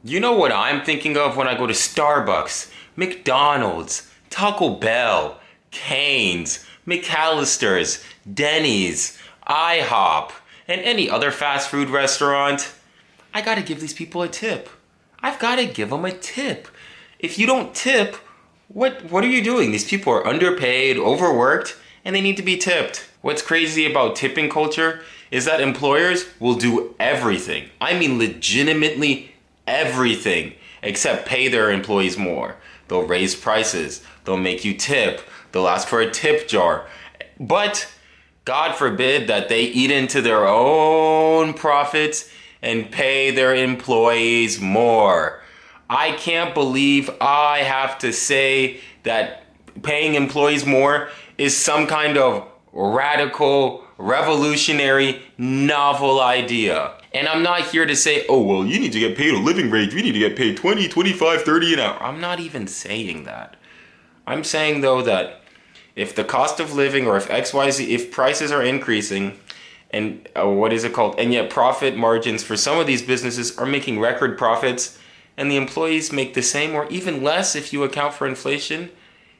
You know what I'm thinking of when I go to Starbucks, McDonald's, Taco Bell, Cane's, McAllister's, Denny's, IHOP, and any other fast food restaurant? I gotta give these people a tip. I've gotta give them a tip. If you don't tip, what are you doing? These people are underpaid, overworked, and they need to be tipped. What's crazy about tipping culture is that employers will do everything. I mean legitimately everything except pay their employees more. They'll raise prices, they'll make you tip, they'll ask for a tip jar. But God forbid that they eat into their own profits and pay their employees more. I can't believe I have to say that paying employees more is some kind of radical, revolutionary, novel idea. And I'm not here to say, oh, well, you need to get paid a living wage. You need to get paid 20, 25, 30 an hour. I'm not even saying that. I'm saying, though, that if the cost of living or if XYZ, if prices are increasing and what is it called? And yet profit margins for some of these businesses are making record profits and the employees make the same or even less if you account for inflation,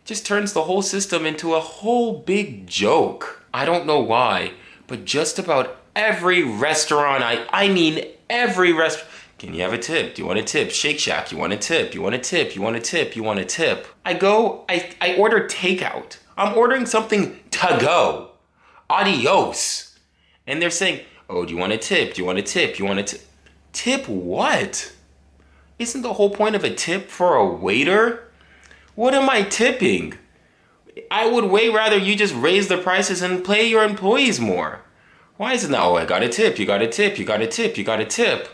just turns the whole system into a whole big joke. I don't know why, but just about every restaurant, I mean every restaurant. Can you have a tip? Do you want a tip? Shake Shack, you want a tip? You want a tip? You want a tip? You want a tip? I order takeout. I'm ordering something to go. Adios. And they're saying, oh, do you want a tip? Do you want a tip? You want a tip? Tip what? Isn't the whole point of a tip for a waiter? What am I tipping? I would way rather you just raise the prices and pay your employees more. Why isn't that? Oh, I got a tip, you got a tip, you got a tip, you got a tip.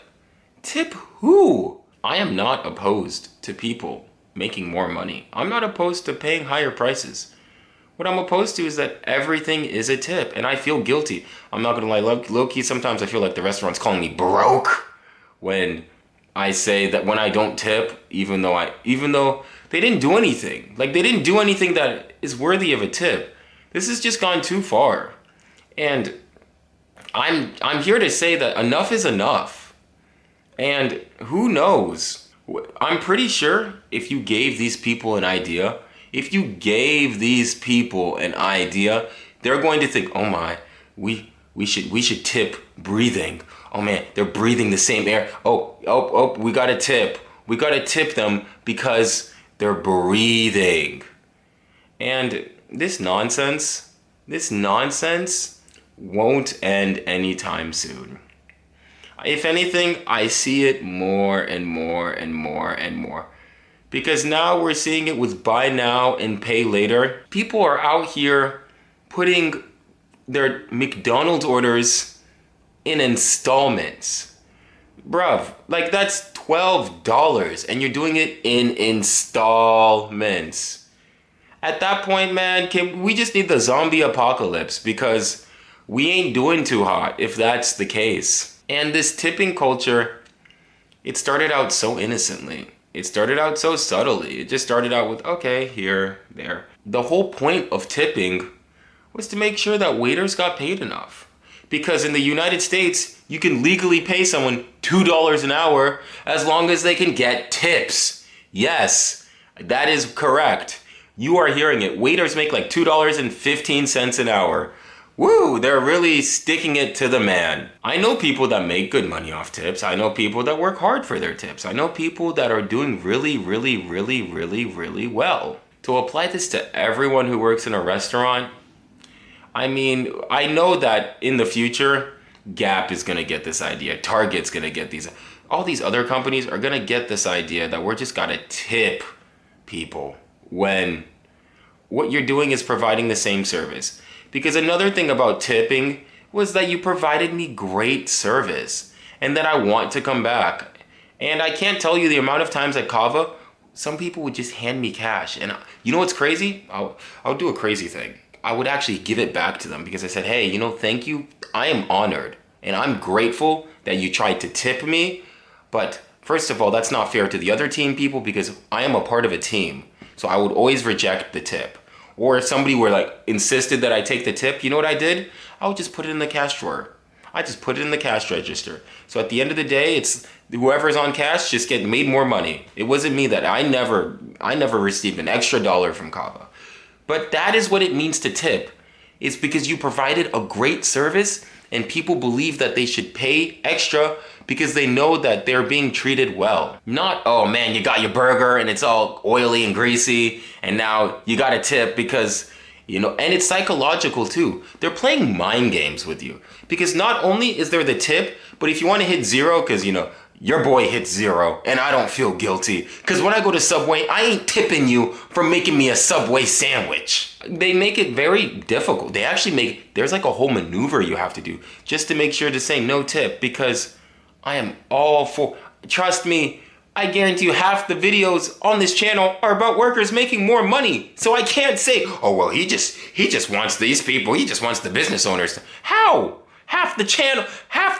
Tip who? I am not opposed to people making more money. I'm not opposed to paying higher prices. What I'm opposed to is that everything is a tip, and I feel guilty. I'm not gonna lie, low-key, sometimes I feel like the restaurant's calling me broke when I say that when I don't tip, even though they didn't do anything. Like they didn't do anything that is worthy of a tip. This has just gone too far. And I'm here to say that enough is enough. And who knows? I'm pretty sure if you gave these people an idea, they're going to think, "Oh my, we should tip breathing. Oh man, they're breathing the same air. Oh, we got to tip. We got to tip them because they're breathing." And this nonsense won't end anytime soon. If anything, I see it more and more and more and more. Because now we're seeing it with buy now and pay later. People are out here putting their McDonald's orders in installments. Bruv, like that's $12 and you're doing it in installments. At that point, man, we just need the zombie apocalypse because we ain't doing too hot if that's the case. And this tipping culture, it started out so innocently. It started out so subtly. It just started out with, okay, here, there. The whole point of tipping was to make sure that waiters got paid enough. Because in the United States, you can legally pay someone $2 an hour as long as they can get tips. Yes, that is correct. You are hearing it. Waiters make like $2.15 an hour. Woo, they're really sticking it to the man. I know people that make good money off tips. I know people that work hard for their tips. I know people that are doing really, really, really, really, really well. To apply this to everyone who works in a restaurant, I mean, I know that in the future, Gap is gonna get this idea. Target's gonna get these. All these other companies are gonna get this idea that we're just gotta tip people when what you're doing is providing the same service. Because another thing about tipping was that you provided me great service and that I want to come back. And I can't tell you the amount of times at Kava, some people would just hand me cash. And you know what's crazy? I'll do a crazy thing. I would actually give it back to them because I said, hey, thank you. I am honored and I'm grateful that you tried to tip me. But first of all, that's not fair to the other team people because I am a part of a team. So I would always reject the tip. Or if somebody were insisted that I take the tip, you know what I did? I would just put it in the cash drawer. I just put it in the cash register. So at the end of the day, it's whoever's on cash just get made more money. It wasn't me that I never received an extra dollar from Kava. But that is what it means to tip. It's because you provided a great service and people believe that they should pay extra because they know that they're being treated well. Not, oh man, you got your burger and it's all oily and greasy and now you got a tip because, you know, and it's psychological too. They're playing mind games with you because not only is there the tip, but if you want to hit zero, because, you know, your boy hits zero and I don't feel guilty because when I go to Subway, I ain't tipping you for making me a Subway sandwich. They make it very difficult. They actually there's like a whole maneuver you have to do just to make sure to say no tip, because I am all for, trust me, I guarantee you half the videos on this channel are about workers making more money. So I can't say, oh, well, he just wants these people. He just wants the business owners. How? Half the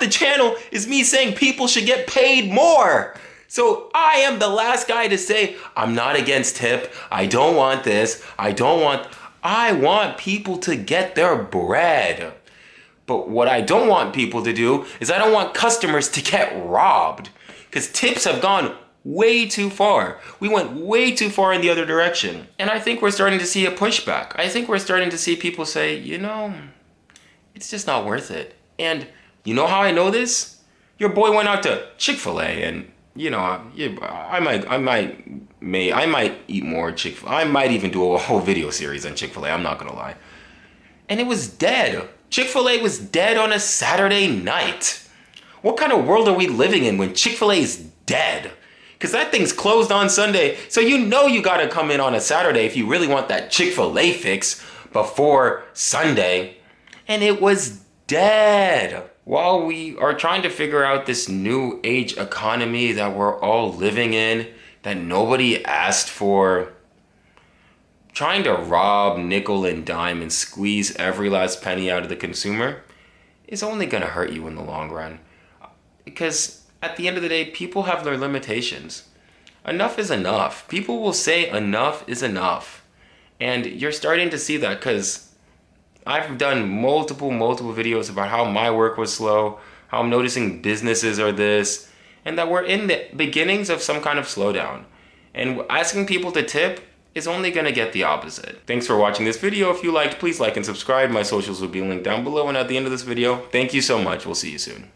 channel is me saying people should get paid more. So I am the last guy to say, I'm not against tip. I don't want this. I want people to get their bread. But what I don't want people to do is I don't want customers to get robbed, because tips have gone way too far. We went way too far in the other direction. And I think we're starting to see a pushback. I think we're starting to see people say, you know, it's just not worth it. And you know how I know this? Your boy went out to Chick-fil-A and, you know, I might eat more Chick-fil-A. I might even do a whole video series on Chick-fil-A, I'm not gonna lie. And it was dead. Chick-fil-A was dead on a Saturday night. What kind of world are we living in when Chick-fil-A is dead? Because that thing's closed on Sunday, so you know you gotta come in on a Saturday if you really want that Chick-fil-A fix before Sunday. And it was dead. While we are trying to figure out this new age economy that we're all living in, that nobody asked for, trying to rob nickel and dime and squeeze every last penny out of the consumer is only gonna hurt you in the long run. Because at the end of the day, people have their limitations. Enough is enough. People will say enough is enough. And you're starting to see that, because I've done multiple videos about how my work was slow, how I'm noticing businesses are this, and that we're in the beginnings of some kind of slowdown. And asking people to tip is only gonna get the opposite. Thanks for watching this video. If you liked, please like and subscribe. My socials will be linked down below and at the end of this video. Thank you so much. We'll see you soon.